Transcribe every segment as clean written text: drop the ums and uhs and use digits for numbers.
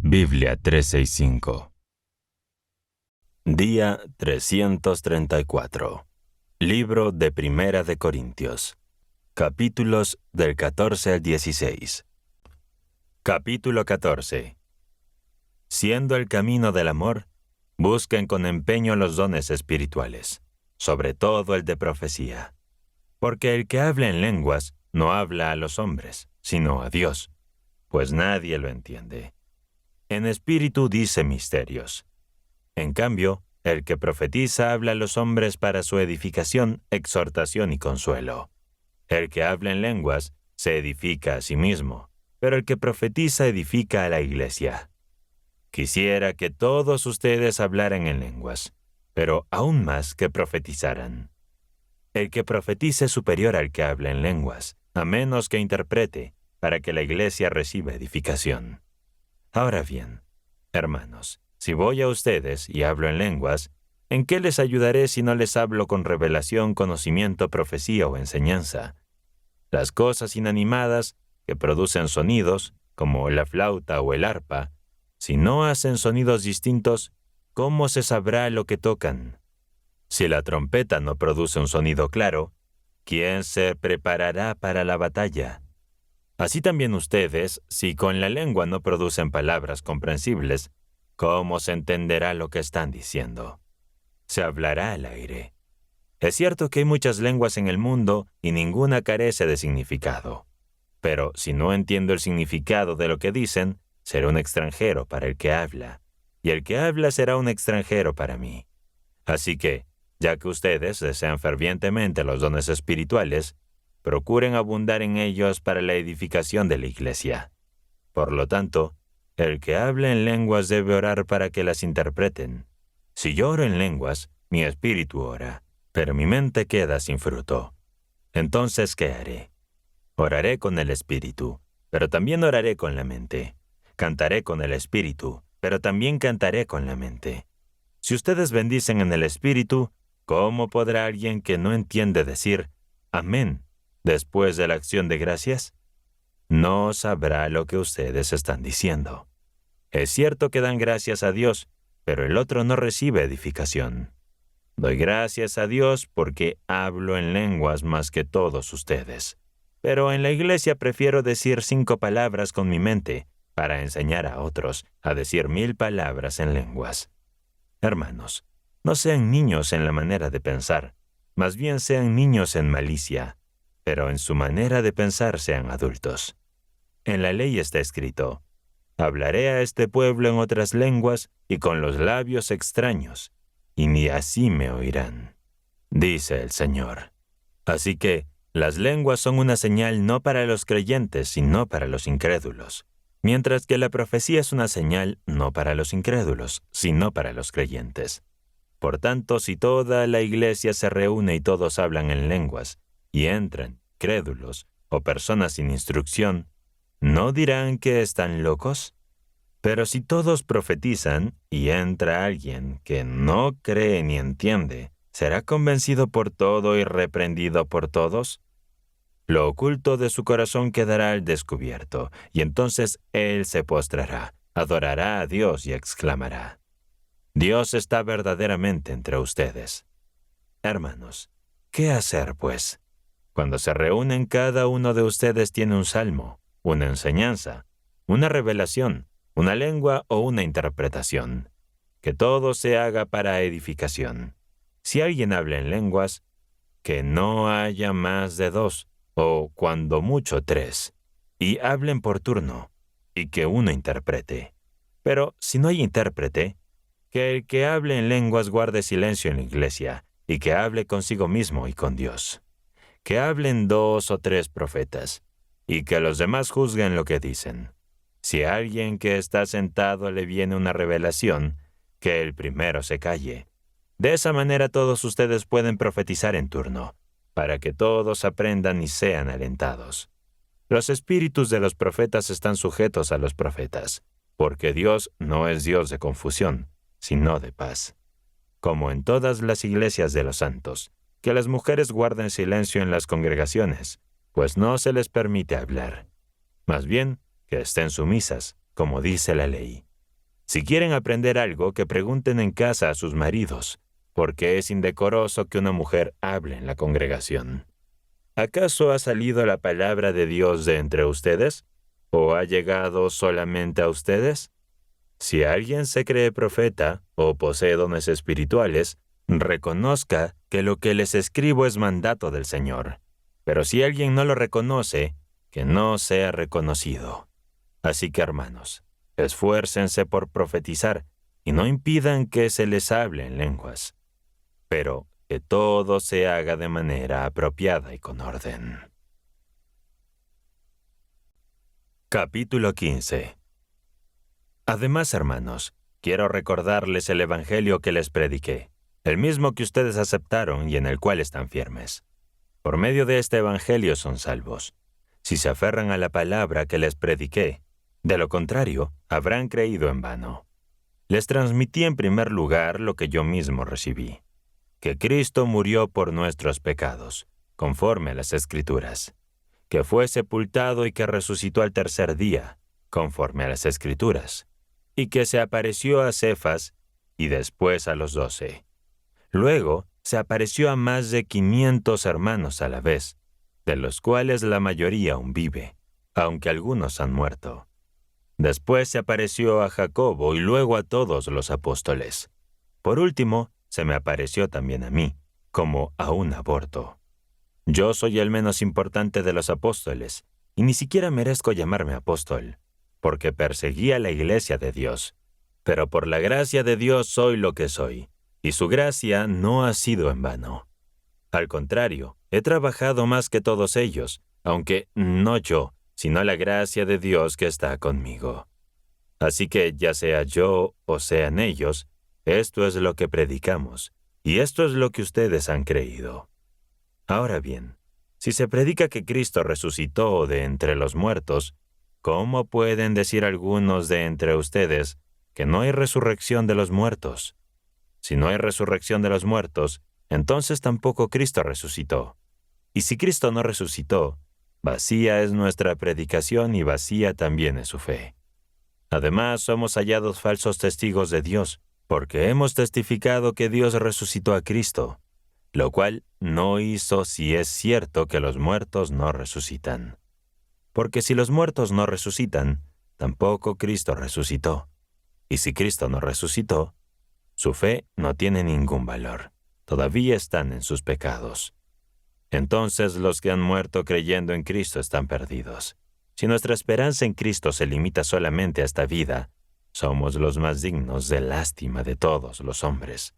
Biblia 365. Día 334. Libro de Primera de Corintios. Capítulos del 14 al 16. Capítulo 14. Siendo el camino del amor, busquen con empeño los dones espirituales, sobre todo el de profecía. Porque el que habla en lenguas no habla a los hombres, sino a Dios, pues nadie lo entiende. En espíritu dice misterios. En cambio, el que profetiza habla a los hombres para su edificación, exhortación y consuelo. El que habla en lenguas se edifica a sí mismo, pero el que profetiza edifica a la iglesia. Quisiera que todos ustedes hablaran en lenguas, pero aún más que profetizaran. El que profetiza es superior al que habla en lenguas, a menos que interprete, para que la iglesia reciba edificación. Ahora bien, hermanos, si voy a ustedes y hablo en lenguas, ¿en qué les ayudaré si no les hablo con revelación, conocimiento, profecía o enseñanza? Las cosas inanimadas que producen sonidos, como la flauta o el arpa, si no hacen sonidos distintos, ¿cómo se sabrá lo que tocan? Si la trompeta no produce un sonido claro, ¿quién se preparará para la batalla? Así también ustedes, si con la lengua no producen palabras comprensibles, ¿cómo se entenderá lo que están diciendo? Se hablará al aire. Es cierto que hay muchas lenguas en el mundo y ninguna carece de significado. Pero si no entiendo el significado de lo que dicen, seré un extranjero para el que habla, y el que habla será un extranjero para mí. Así que, ya que ustedes desean fervientemente los dones espirituales, procuren abundar en ellos para la edificación de la iglesia. Por lo tanto, el que habla en lenguas debe orar para que las interpreten. Si yo oro en lenguas, mi espíritu ora, pero mi mente queda sin fruto. Entonces, ¿qué haré? Oraré con el espíritu, pero también oraré con la mente. Cantaré con el espíritu, pero también cantaré con la mente. Si ustedes bendicen en el espíritu, ¿cómo podrá alguien que no entiende decir amén después de la acción de gracias? No sabrá lo que ustedes están diciendo. Es cierto que dan gracias a Dios, pero el otro no recibe edificación. Doy gracias a Dios porque hablo en lenguas más que todos ustedes. Pero en la iglesia prefiero decir 5 palabras con mi mente para enseñar a otros a decir 1000 palabras en lenguas. Hermanos, no sean niños en la manera de pensar, más bien sean niños en malicia, pero en su manera de pensar sean adultos. En la ley está escrito: hablaré a este pueblo en otras lenguas y con los labios extraños, y ni así me oirán, dice el Señor. Así que las lenguas son una señal no para los creyentes, sino para los incrédulos, mientras que la profecía es una señal no para los incrédulos, sino para los creyentes. Por tanto, si toda la iglesia se reúne y todos hablan en lenguas, y entran crédulos o personas sin instrucción, ¿no dirán que están locos? Pero si todos profetizan y entra alguien que no cree ni entiende, ¿será convencido por todo y reprendido por todos? Lo oculto de su corazón quedará al descubierto, y entonces él se postrará, adorará a Dios y exclamará: Dios está verdaderamente entre ustedes. Hermanos, ¿qué hacer, pues? Cuando se reúnen, cada uno de ustedes tiene un salmo, una enseñanza, una revelación, una lengua o una interpretación. Que todo se haga para edificación. Si alguien habla en lenguas, que no haya más de 2, o cuando mucho 3, y hablen por turno, y que uno interprete. Pero si no hay intérprete, que el que hable en lenguas guarde silencio en la iglesia, y que hable consigo mismo y con Dios. Que hablen 2 o 3 profetas, y que los demás juzguen lo que dicen. Si a alguien que está sentado le viene una revelación, que el primero se calle. De esa manera todos ustedes pueden profetizar en turno, para que todos aprendan y sean alentados. Los espíritus de los profetas están sujetos a los profetas, porque Dios no es Dios de confusión, sino de paz. Como en todas las iglesias de los santos, que las mujeres guarden silencio en las congregaciones, pues no se les permite hablar. Más bien, que estén sumisas, como dice la ley. Si quieren aprender algo, que pregunten en casa a sus maridos, porque es indecoroso que una mujer hable en la congregación. ¿Acaso ha salido la palabra de Dios de entre ustedes? ¿O ha llegado solamente a ustedes? Si alguien se cree profeta o posee dones espirituales, reconozca que lo que les escribo es mandato del Señor. Pero si alguien no lo reconoce, que no sea reconocido. Así que, hermanos, esfuércense por profetizar y no impidan que se les hable en lenguas, pero que todo se haga de manera apropiada y con orden. Capítulo 15. Además, hermanos, quiero recordarles el Evangelio que les prediqué, el mismo que ustedes aceptaron y en el cual están firmes. Por medio de este Evangelio son salvos, si se aferran a la palabra que les prediqué. De lo contrario, habrán creído en vano. Les transmití en primer lugar lo que yo mismo recibí, que Cristo murió por nuestros pecados, conforme a las Escrituras, que fue sepultado y que resucitó al tercer día, conforme a las Escrituras, y que se apareció a Cefas y después a los 12. Luego se apareció a más de 500 hermanos a la vez, de los cuales la mayoría aún vive, aunque algunos han muerto. Después se apareció a Jacobo y luego a todos los apóstoles. Por último, se me apareció también a mí, como a un aborto. Yo soy el menos importante de los apóstoles, y ni siquiera merezco llamarme apóstol, porque perseguía la iglesia de Dios. Pero por la gracia de Dios soy lo que soy, y su gracia no ha sido en vano. Al contrario, he trabajado más que todos ellos, aunque no yo, sino la gracia de Dios que está conmigo. Así que ya sea yo o sean ellos, esto es lo que predicamos, y esto es lo que ustedes han creído. Ahora bien, si se predica que Cristo resucitó de entre los muertos, ¿cómo pueden decir algunos de entre ustedes que no hay resurrección de los muertos? Si no hay resurrección de los muertos, entonces tampoco Cristo resucitó. Y si Cristo no resucitó, vacía es nuestra predicación y vacía también es su fe. Además, somos hallados falsos testigos de Dios, porque hemos testificado que Dios resucitó a Cristo, lo cual no hizo si es cierto que los muertos no resucitan. Porque si los muertos no resucitan, tampoco Cristo resucitó. Y si Cristo no resucitó, su fe no tiene ningún valor. Todavía están en sus pecados. Entonces los que han muerto creyendo en Cristo están perdidos. Si nuestra esperanza en Cristo se limita solamente a esta vida, somos los más dignos de lástima de todos los hombres.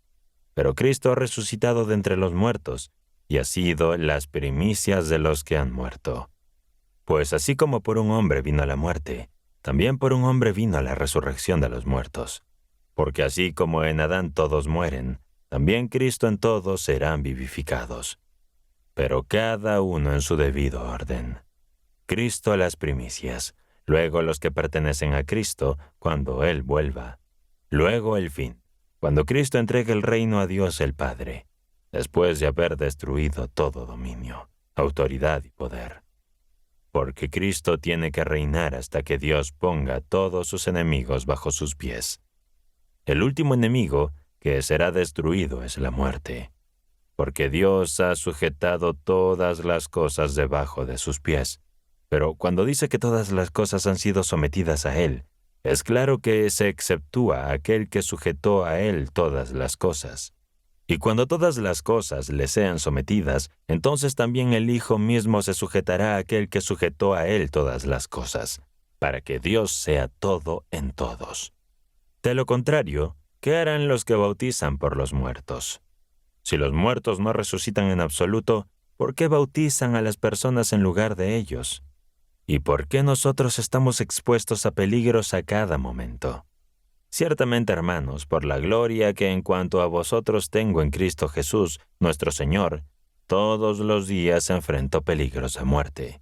Pero Cristo ha resucitado de entre los muertos y ha sido las primicias de los que han muerto. Pues así como por un hombre vino la muerte, también por un hombre vino la resurrección de los muertos. Porque así como en Adán todos mueren, también Cristo en todos serán vivificados. Pero cada uno en su debido orden. Cristo las primicias, luego los que pertenecen a Cristo cuando Él vuelva. Luego el fin, cuando Cristo entregue el reino a Dios el Padre, después de haber destruido todo dominio, autoridad y poder. Porque Cristo tiene que reinar hasta que Dios ponga a todos sus enemigos bajo sus pies. El último enemigo que será destruido es la muerte. Porque Dios ha sujetado todas las cosas debajo de sus pies. Pero cuando dice que todas las cosas han sido sometidas a Él, es claro que se exceptúa aquel que sujetó a Él todas las cosas. Y cuando todas las cosas le sean sometidas, entonces también el Hijo mismo se sujetará a aquel que sujetó a Él todas las cosas, para que Dios sea todo en todos. De lo contrario, ¿qué harán los que bautizan por los muertos? Si los muertos no resucitan en absoluto, ¿por qué bautizan a las personas en lugar de ellos? ¿Y por qué nosotros estamos expuestos a peligros a cada momento? Ciertamente, hermanos, por la gloria que en cuanto a vosotros tengo en Cristo Jesús, nuestro Señor, todos los días enfrento peligros de muerte.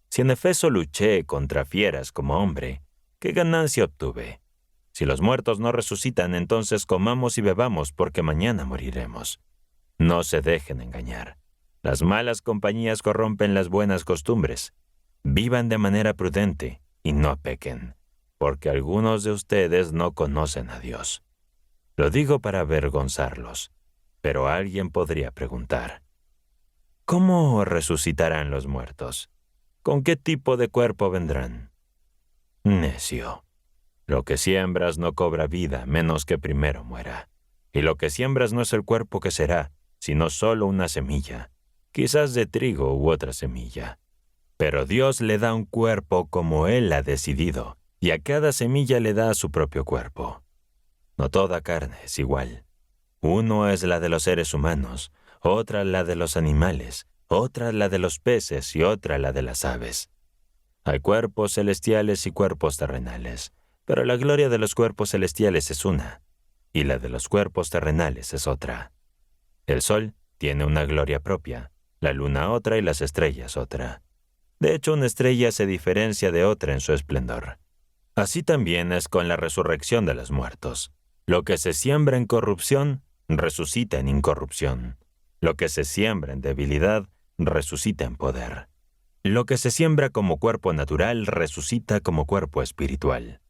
Si en Efeso luché contra fieras como hombre, ¿qué ganancia obtuve? Si los muertos no resucitan, entonces comamos y bebamos, porque mañana moriremos. No se dejen engañar. Las malas compañías corrompen las buenas costumbres. Vivan de manera prudente y no pequen. porque algunos de ustedes no conocen a Dios. Lo digo para avergonzarlos, pero alguien podría preguntar, ¿cómo resucitarán los muertos? ¿Con qué tipo de cuerpo vendrán? Necio. Lo que siembras no cobra vida, menos que primero muera. Y lo que siembras no es el cuerpo que será, sino solo una semilla, quizás de trigo u otra semilla. Pero Dios le da un cuerpo como Él ha decidido, y a cada semilla le da su propio cuerpo. No toda carne es igual. Uno es la de los seres humanos, otra la de los animales, otra la de los peces y otra la de las aves. Hay cuerpos celestiales y cuerpos terrenales, pero la gloria de los cuerpos celestiales es una, y la de los cuerpos terrenales es otra. El sol tiene una gloria propia, la luna otra y las estrellas otra. De hecho, una estrella se diferencia de otra en su esplendor. Así también es con la resurrección de los muertos. Lo que se siembra en corrupción, resucita en incorrupción. Lo que se siembra en debilidad, resucita en poder. Lo que se siembra como cuerpo natural, resucita como cuerpo espiritual.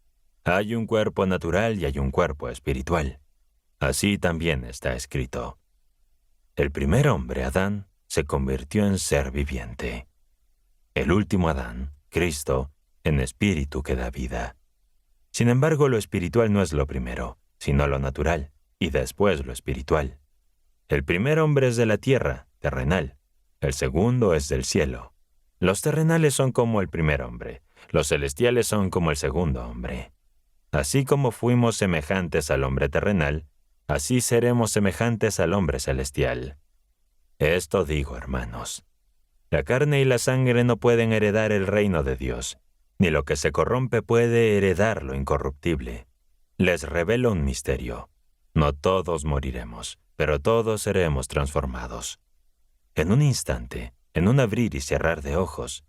Hay un cuerpo natural y hay un cuerpo espiritual. Así también está escrito. El primer hombre, Adán, se convirtió en ser viviente. El último Adán, Cristo, en espíritu que da vida. Sin embargo, lo espiritual no es lo primero, sino lo natural, y después lo espiritual. El primer hombre es de la tierra, terrenal. El segundo es del cielo. Los terrenales son como el primer hombre, los celestiales son como el segundo hombre. Así como fuimos semejantes al hombre terrenal, así seremos semejantes al hombre celestial. Esto digo, hermanos. La carne y la sangre no pueden heredar el reino de Dios, ni lo que se corrompe puede heredar lo incorruptible. Les revelo un misterio. No todos moriremos, pero todos seremos transformados. En un instante, en un abrir y cerrar de ojos,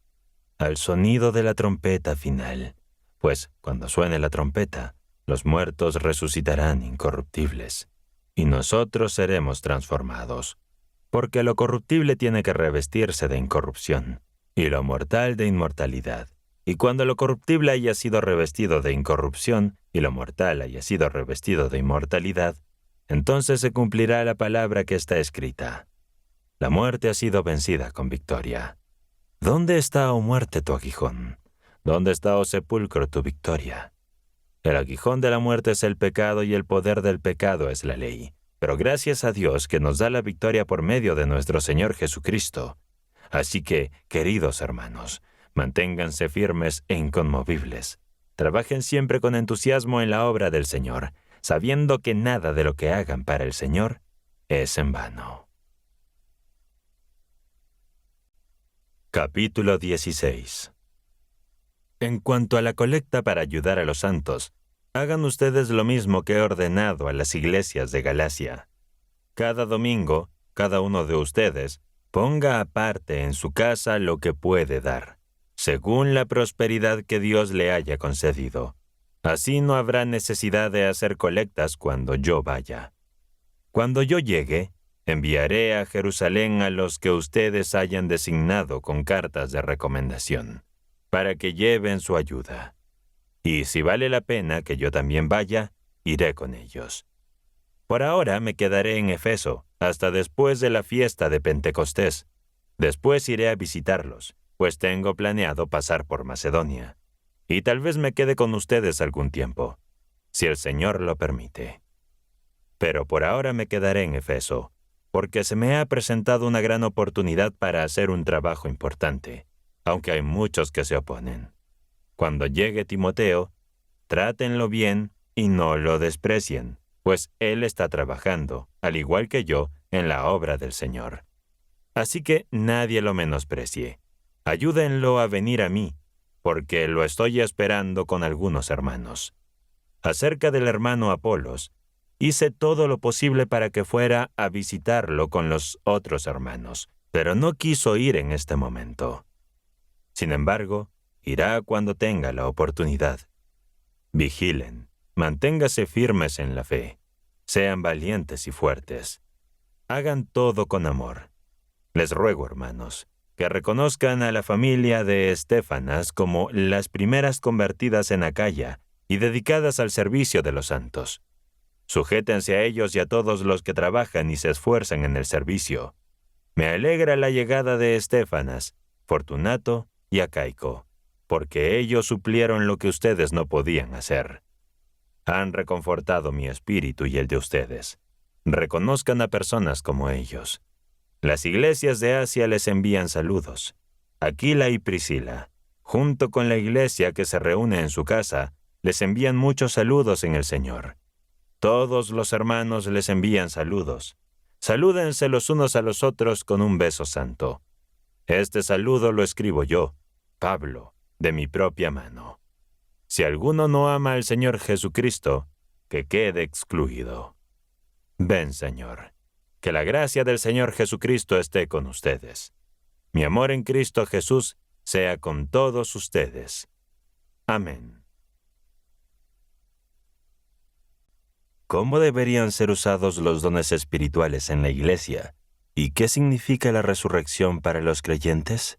al sonido de la trompeta final, pues cuando suene la trompeta, los muertos resucitarán incorruptibles, y nosotros seremos transformados, porque lo corruptible tiene que revestirse de incorrupción, y lo mortal de inmortalidad. Y cuando lo corruptible haya sido revestido de incorrupción, y lo mortal haya sido revestido de inmortalidad, entonces se cumplirá la palabra que está escrita. La muerte ha sido vencida con victoria. ¿Dónde está, oh muerte, tu aguijón? ¿Dónde está, oh sepulcro, tu victoria? El aguijón de la muerte es el pecado y el poder del pecado es la ley. Pero gracias a Dios que nos da la victoria por medio de nuestro Señor Jesucristo. Así que, queridos hermanos, manténganse firmes e inconmovibles. Trabajen siempre con entusiasmo en la obra del Señor, sabiendo que nada de lo que hagan para el Señor es en vano. Capítulo 16. En cuanto a la colecta para ayudar a los santos, hagan ustedes lo mismo que he ordenado a las iglesias de Galacia. Cada domingo, cada uno de ustedes ponga aparte en su casa lo que puede dar, según la prosperidad que Dios le haya concedido. Así no habrá necesidad de hacer colectas cuando yo vaya. Cuando yo llegue, enviaré a Jerusalén a los que ustedes hayan designado con cartas de recomendación, para que lleven su ayuda. Y si vale la pena que yo también vaya, iré con ellos. Por ahora me quedaré en Efeso, hasta después de la fiesta de Pentecostés. Después iré a visitarlos, pues tengo planeado pasar por Macedonia. Y tal vez me quede con ustedes algún tiempo, si el Señor lo permite. Pero por ahora me quedaré en Efeso, porque se me ha presentado una gran oportunidad para hacer un trabajo importante, aunque hay muchos que se oponen. Cuando llegue Timoteo, trátenlo bien y no lo desprecien, pues él está trabajando, al igual que yo, en la obra del Señor. Así que nadie lo menosprecie. Ayúdenlo a venir a mí, porque lo estoy esperando con algunos hermanos. Acerca del hermano Apolos, hice todo lo posible para que fuera a visitarlo con los otros hermanos, pero no quiso ir en este momento. Sin embargo, irá cuando tenga la oportunidad. Vigilen, manténgase firmes en la fe, sean valientes y fuertes. Hagan todo con amor. Les ruego, hermanos, que reconozcan a la familia de Estéfanas como las primeras convertidas en Acaya y dedicadas al servicio de los santos. Sujétense a ellos y a todos los que trabajan y se esfuerzan en el servicio. Me alegra la llegada de Estéfanas, Fortunato y Acaico, porque ellos suplieron lo que ustedes no podían hacer. Han reconfortado mi espíritu y el de ustedes. Reconozcan a personas como ellos. Las iglesias de Asia les envían saludos. Aquila y Priscila, junto con la iglesia que se reúne en su casa, les envían muchos saludos en el Señor. Todos los hermanos les envían saludos. Salúdense los unos a los otros con un beso santo. Este saludo lo escribo yo, Pablo, de mi propia mano. Si alguno no ama al Señor Jesucristo, que quede excluido. Ven, Señor, que la gracia del Señor Jesucristo esté con ustedes. Mi amor en Cristo Jesús sea con todos ustedes. Amén. ¿Cómo deberían ser usados los dones espirituales en la Iglesia? ¿Y qué significa la resurrección para los creyentes?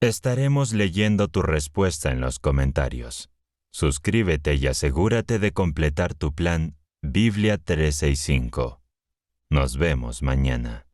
Estaremos leyendo tu respuesta en los comentarios. Suscríbete y asegúrate de completar tu plan Biblia 365. Nos vemos mañana.